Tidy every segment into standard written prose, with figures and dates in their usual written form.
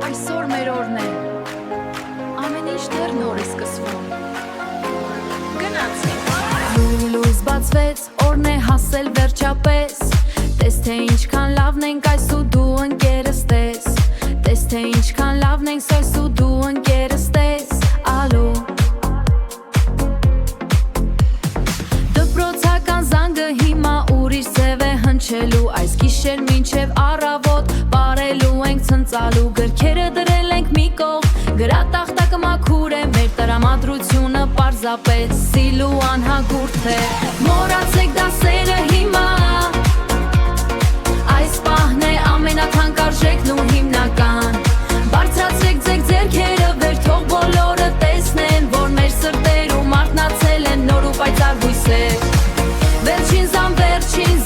Այսօր մեր օրն է, ամեն ինչ դեռ նոր է սկսվում։ Գնացինք։ Լույս բացվեց, օրն է հասել վերջապես։ Տես թե ինչքան լավն ենք այս ու դու ընկերս տես։ Տես թե ինչքան լավն ենք այս ու դու ընկերս տես։ Ալո։ Դպրոցական զանգը հիմա ուրիշ ձև է հնչելու։ Այս գիշեր մինչև առավոտ բարելու ենք ցնծալու։ Գրքերը դրել ենք մի կողմ, գրատախտակը մաքուր է, մեր տրամադրությունը պարզապես սիլու անհագուրդ է։ Մոռացեք դասերը հիմա, այս պահն է ամենաթանկարժեքն ու հիմնական։ Բարձրացրեք ձեր ձեռքերը վեր, թող բոլորը տեսնեն, որ մեր սրտերում արթնացել են նոր ու պայծառ հույսեր։ Վերջին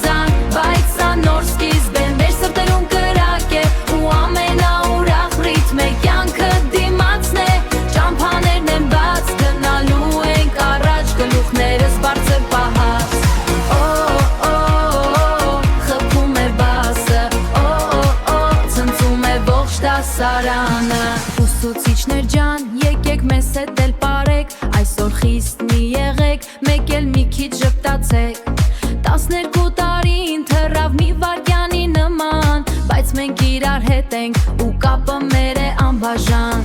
զան, բայց սա նոր սկիզբ է, մեր սրտերում կրակ է ու ամենաուրախ ռիթմ է։ Կյանքը դիմացն է, ճամփաներն են բաց, գնալու ենք առաջ, գլուխներս բարձր պահած։ Խփում է բասը, ցնծում է ողջ դասարանը։ Ուսուցիչներ ջան, եկեք մեզ հետ էլ պարեք, այսօր խիստ մի եղեք, մեկ էլ մի քիչ ժպտացեք։ 12 տարին թռավ մի վայրկյանի նման, բայց մենք իրար հետ ենք ու կապը մեր է անբաժան։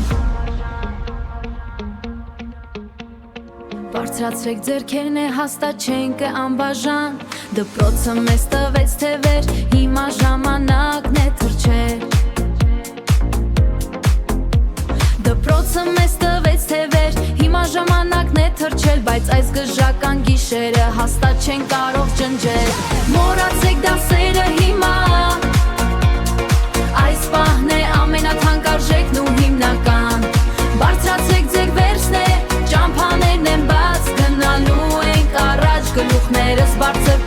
Բարձրացրեք ձեռքերն է, հաստատ չենք անբաժան։ Դպրոցը մեզ տվեց թևեր, հիմա ժամանակն է թռչել։ Դպրոցը մեզ տվեց թևեր, հիմա ժամանակն է թռչել, բայց այս գժական գիշերը հաստատ չեն կարող ջնջել։ Մոռացեք դասերը հիմա, այս պահն է ամենաթանկարժեքն ու հիմնական։ Բարձրացեք ձեր վերջն է, ճամփաներն են բաց, գնալու ենք առաջ, գլուխներս բարձր